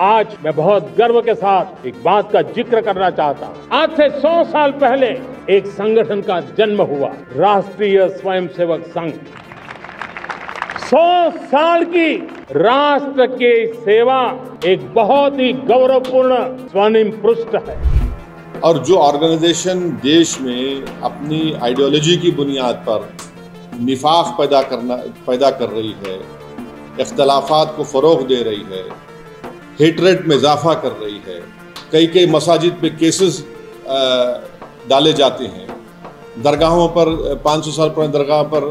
आज मैं बहुत गर्व के साथ एक बात का जिक्र करना चाहता हूँ। आज से 100 साल पहले एक संगठन का जन्म हुआ, राष्ट्रीय स्वयंसेवक संघ। 100 साल की राष्ट्र की सेवा एक बहुत ही गौरवपूर्ण स्वर्णिम पृष्ठ है। और जो ऑर्गेनाइजेशन देश में अपनी आइडियोलॉजी की बुनियाद पर निफाक पैदा कर रही है, इख्तलाफात को फ़रोग़ दे रही है, हेटरेट में इजाफा कर रही है, कई मसाजिद पे केसेस डाले जाते हैं, दरगाहों पर 500 साल पुरानी दरगाह पर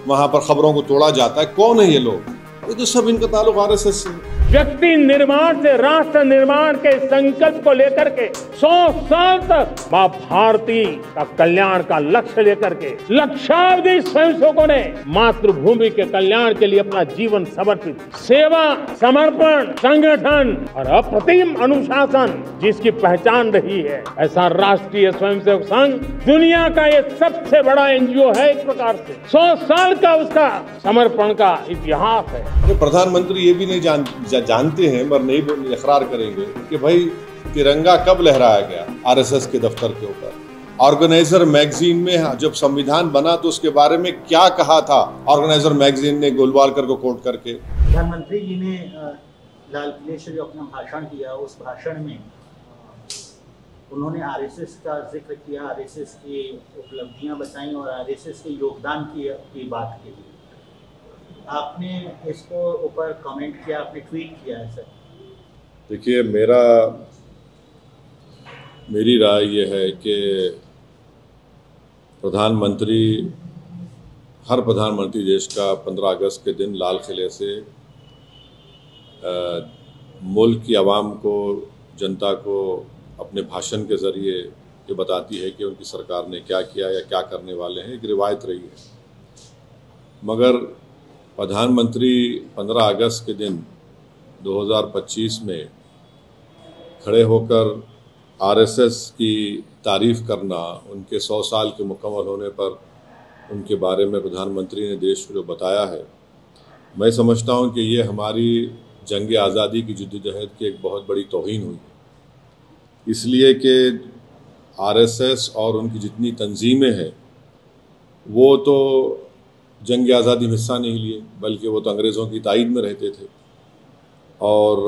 वहाँ पर खबरों को तोड़ा जाता है। कौन है ये लोग? ये तो सब इनका ताल्लुक आरएसएस से। व्यक्ति निर्माण से राष्ट्र निर्माण के संकल्प को लेकर के 100 साल तक मां भारती का कल्याण का लक्ष्य लेकर के लक्षावधि स्वयंसेवकों ने मातृभूमि के कल्याण के लिए अपना जीवन समर्पित। सेवा, समर्पण, संगठन और अप्रतिम अनुशासन जिसकी पहचान रही है, ऐसा राष्ट्रीय स्वयंसेवक संघ दुनिया का ये सबसे बड़ा एनजीओ है। एक प्रकार से 100 साल का उसका समर्पण का इतिहास है। तो प्रधानमंत्री ये भी नहीं जानते हैं, मगर नहीं इकरार करेंगे कि भाई तिरंगा कब लहराया गया आरएसएस के दफ्तर के ऊपर। ऑर्गेनाइजर मैगजीन में जब संविधान बना तो उसके बारे में क्या कहा था ऑर्गेनाइजर मैगजीन ने गोलवालकर को कोट करके। प्रधानमंत्री जी ने लाल किले से जो अपना भाषण दिया, उस भाषण में उन्होंने आरएसएस का जिक्र किया, आरएसएस की उपलब्धियां बताई और आरएसएस के योगदान की बात की। आपने इसको ऊपर कमेंट किया, आपने ट्वीट किया है सर। देखिए, मेरी राय ये है कि हर प्रधानमंत्री देश का 15 अगस्त के दिन लाल किले से मुल्क की आवाम को, जनता को अपने भाषण के ज़रिए ये बताती है कि उनकी सरकार ने क्या किया या क्या करने वाले हैं। एक रिवायत रही है। मगर प्रधानमंत्री 15 अगस्त के दिन 2025 में खड़े होकर आरएसएस की तारीफ़ करना, उनके 100 साल के मुकम्मल होने पर उनके बारे में प्रधानमंत्री ने देश को जो बताया है, मैं समझता हूं कि ये हमारी जंग आज़ादी की जद्दोजहद की एक बहुत बड़ी तौहीन हुई। इसलिए कि आरएसएस और उनकी जितनी तंजीमें हैं वो तो जंग आज़ादी में हिस्सा नहीं लिए, बल्कि वो तो अंग्रेज़ों की ताईद में रहते थे और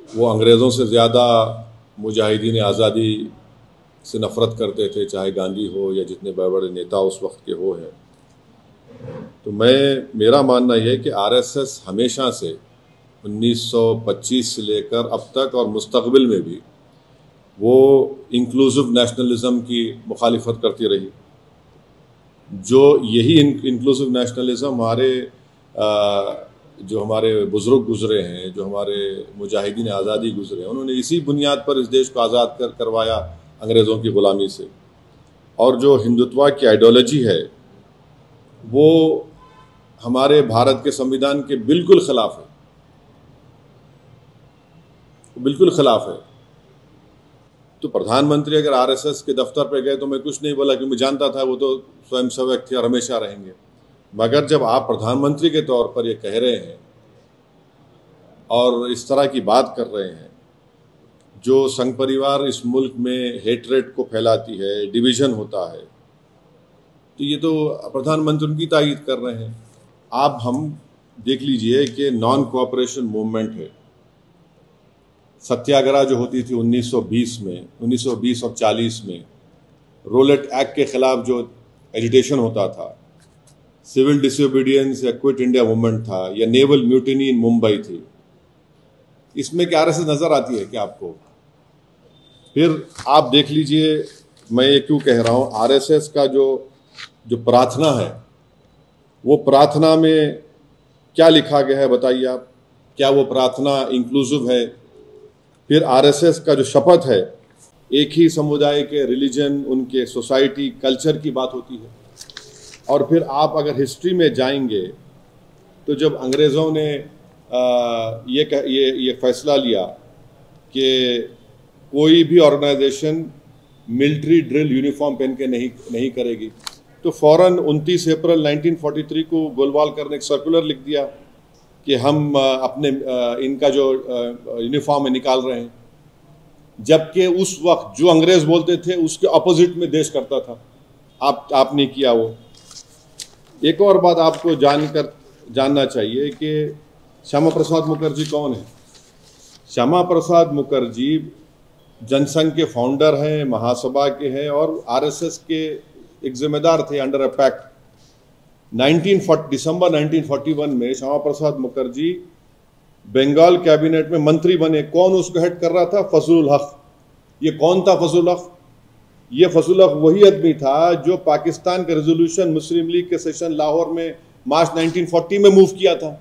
वो अंग्रेज़ों से ज़्यादा मुजाहिदीन आज़ादी से नफ़रत करते थे, चाहे गांधी हो या जितने बड़े बड़े नेता उस वक्त के हो हैं। तो मेरा मानना यह है कि आरएसएस हमेशा से 1925 से लेकर अब तक और मुस्तक़बिल में भी वो इंक्लूसिव नेशनलिज़म की मुखालिफत करती रही। जो यही इंक्लूसिव नेशनलिज़म जो हमारे बुज़ुर्ग गुजरे हैं, जो हमारे मुजाहिदीन आज़ादी गुजरे हैं, उन्होंने इसी बुनियाद पर इस देश को आज़ाद करवाया अंग्रेज़ों की ग़ुलामी से। और जो हिंदुत्व की आइडियोलॉजी है वो हमारे भारत के संविधान के बिल्कुल ख़िलाफ़ है, बिल्कुल ख़िलाफ़ है। तो प्रधानमंत्री अगर आरएसएस के दफ्तर पर गए तो मैं कुछ नहीं बोला, क्योंकि मैं जानता था वो तो स्वयंसेवक थे और हमेशा रहेंगे। मगर जब आप प्रधानमंत्री के तौर पर ये कह रहे हैं और इस तरह की बात कर रहे हैं, जो संघ परिवार इस मुल्क में हेटरेट को फैलाती है, डिवीज़न होता है, तो ये तो प्रधानमंत्री उनकी तायीद कर रहे हैं। आप हम देख लीजिए कि नॉन कोऑपरेशन मूवमेंट है। सत्याग्रह जो होती थी 1920 और 40 में, रोलेट एक्ट के ख़िलाफ़ जो एजिटेशन होता था, सिविल डिसोबीडियंस या क्विट इंडिया मूवमेंट था, या नेवल म्यूटिनी इन मुंबई थी, इसमें क्या आरएसएस नज़र आती है क्या आपको? फिर आप देख लीजिए, मैं ये क्यों कह रहा हूँ, आरएसएस का जो प्रार्थना है, वो प्रार्थना में क्या लिखा गया है बताइए आप? क्या वो प्रार्थना इंक्लूसिव है? फिर आरएसएस का जो शपथ है, एक ही समुदाय के, रिलीजन, उनके सोसाइटी, कल्चर की बात होती है। और फिर आप अगर हिस्ट्री में जाएंगे तो जब अंग्रेज़ों ने ये फैसला लिया कि कोई भी ऑर्गेनाइजेशन मिलिट्री ड्रिल यूनिफॉर्म पहन के नहीं करेगी, तो फ़ौरन 29 अप्रैल 1943 को गोलवालकर ने एक सर्कुलर लिख दिया कि हम अपने इनका जो यूनिफॉर्म है निकाल रहे हैं, जबकि उस वक्त जो अंग्रेज बोलते थे उसके अपोजिट में देश करता था। आपने किया वो। एक और बात आपको जानना चाहिए कि श्यामा प्रसाद मुखर्जी कौन है। श्यामा प्रसाद मुखर्जी जनसंघ के फाउंडर हैं, महासभा के हैं और आरएसएस के एक जिम्मेदार थे अंडर अ पैक्ट। दिसंबर 1941 में श्यामा प्रसाद मुखर्जी बंगाल कैबिनेट में मंत्री बने। कौन उसको हेड कर रहा था? फजलुल हक। ये कौन था फजलुल हक? ये फजलुल हक वही आदमी था जो पाकिस्तान के रेजोल्यूशन मुस्लिम लीग के सेशन लाहौर में मार्च 1940 में मूव किया था।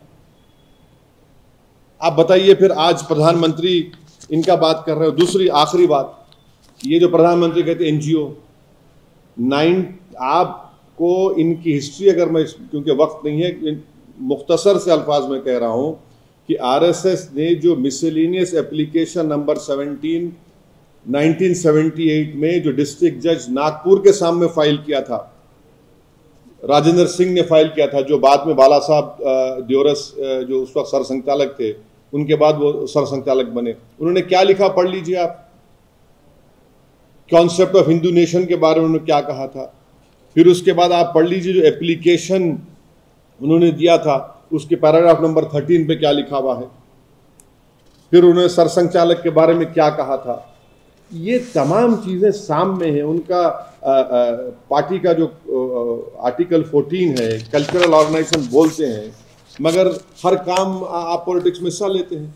आप बताइए फिर आज प्रधानमंत्री इनका बात कर रहे हो। दूसरी आखिरी बात, ये जो प्रधानमंत्री कहते हैं एनजीओ, आपको इनकी हिस्ट्री अगर मैं, क्योंकि वक्त नहीं है, मुख्तसर से अल्फाज में कह रहा हूं कि आरएसएस ने जो मिसलेनियस एप्लीकेशन नंबर 17 1978 में जो डिस्ट्रिक्ट जज नागपुर के सामने फाइल किया था, राजेंद्र सिंह ने फाइल किया था, जो बाद में बाला साहब दियोरस जो उस वक्त सरसंघचालक थे, उनके बाद वो सरसंघचालक बने। उन्होंने क्या लिखा पढ़ लीजिए आप। कॉन्सेप्ट ऑफ हिंदू नेशन के बारे में उन्होंने क्या कहा था। फिर उसके बाद आप पढ़ लीजिए जो एप्लीकेशन उन्होंने दिया था उसके पैराग्राफ नंबर 13 पे क्या लिखा हुआ है। फिर उन्होंने सरसंघचालक के बारे में क्या कहा था। ये तमाम चीज़ें सामने हैं। उनका पार्टी का जो आर्टिकल 14 है, कल्चरल ऑर्गेनाइजेशन बोलते हैं, मगर हर काम आप पॉलिटिक्स में हिस्सा लेते हैं।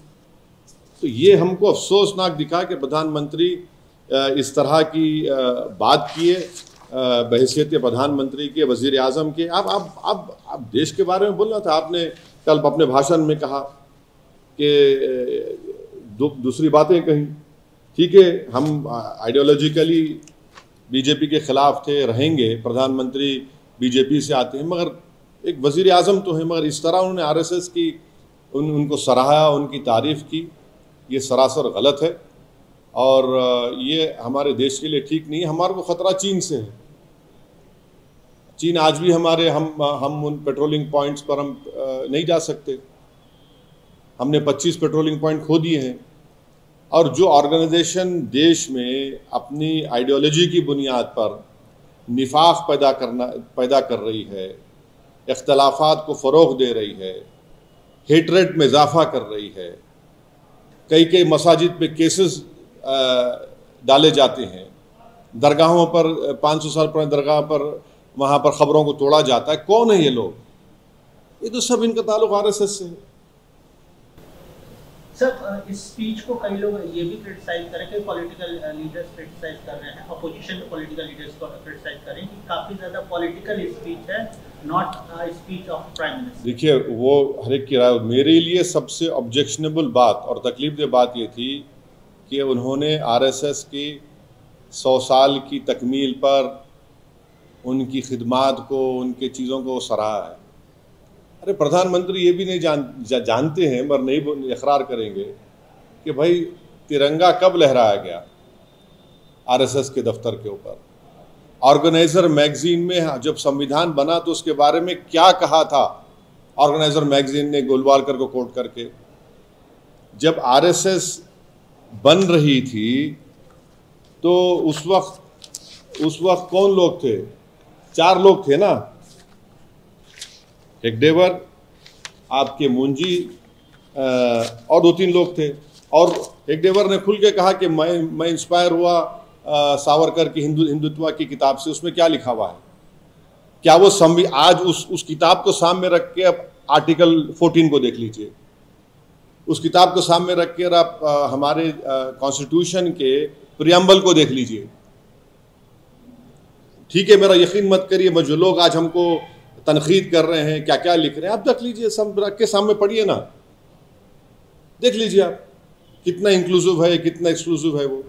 तो ये हमको अफसोसनाक दिखा कि प्रधानमंत्री इस तरह की बात किए बहैसियत प्रधानमंत्री के, वजीर आज़म के। आप देश के बारे में बोलना था। आपने कल अपने भाषण में कहा कि दूसरी बातें कहीं। ठीक है, हम आइडियोलॉजिकली बीजेपी के खिलाफ थे, रहेंगे। प्रधानमंत्री बीजेपी से आते हैं, मगर एक वजीर आज़म तो है। मगर इस तरह उन्होंने आरएसएस की उनको सराहा, उनकी तारीफ़ की, ये सरासर गलत है और ये हमारे देश के लिए ठीक नहीं है। हमारे को ख़तरा चीन से है। चीन आज भी हम उन पेट्रोलिंग पॉइंट्स पर हम नहीं जा सकते। हमने 25 पेट्रोलिंग पॉइंट खो दिए हैं। और जो ऑर्गेनाइजेशन देश में अपनी आइडियोलॉजी की बुनियाद पर निफाक पैदा कर रही है, इख्तलाफात को फ़रोग़ दे रही है, हेटरेट में इजाफा कर रही है, कई मसाजिद पे केसेस डाले जाते हैं, दरगाहों पर 500 साल पुरानी दरगाह पर वहाँ पर ख़बरों को तोड़ा जाता है। कौन है ये लोग? ये तो सब इनका ताल्लुक़ आरएसएस से है। सर, इस स्पीच को कई लोग ये भी क्रिटिसाइज करें कि पॉलिटिकल लीडर्स क्रिटिसाइज कर रहे हैं, अपोजिशन के पॉलिटिकल लीडर्स को क्रिटिसाइज करें कि काफ़ी ज़्यादा पॉलिटिकल स्पीच है, not speech of prime minister. देखिए, वो हर एक की राय। मेरे लिए सबसे ऑब्जेक्शनेबल बात और तकलीफदेह बात ये थी कि उन्होंने आरएसएस की 100 साल की तकमील पर उनकी खिदमात को, उनके चीज़ों को सराहा है। अरे प्रधानमंत्री ये भी नहीं जानते हैं, मगर नहीं इकरार करेंगे कि भाई तिरंगा कब लहराया गया आरएसएस के दफ्तर के ऊपर। ऑर्गेनाइजर मैगजीन में जब संविधान बना तो उसके बारे में क्या कहा था ऑर्गेनाइजर मैगजीन ने, गोलवालकर को कोट करके। जब आरएसएस बन रही थी तो उस वक्त कौन लोग थे? 4 लोग थे ना, हेगडेवर, आपके मुंजी और 2-3 लोग थे। और हेगडेवर ने खुल के कहा कि मैं इंस्पायर हुआ सावरकर की हिंदुत्व की किताब से। उसमें क्या लिखा हुआ है? क्या वो आज उस किताब को सामने रख के अब आर्टिकल 14 को देख लीजिए। उस किताब को सामने रख के आप हमारे कॉन्स्टिट्यूशन के प्रियम्बल को देख लीजिए। ठीक है, मेरा यकीन मत करिए, जो लोग आज हमको तनखीद कर रहे हैं, क्या क्या लिख रहे हैं, आप देख लीजिए, सब रख के सामने पढ़िए ना, देख लीजिए आप कितना इंक्लूसिव है, कितना एक्सक्लूसिव है वो।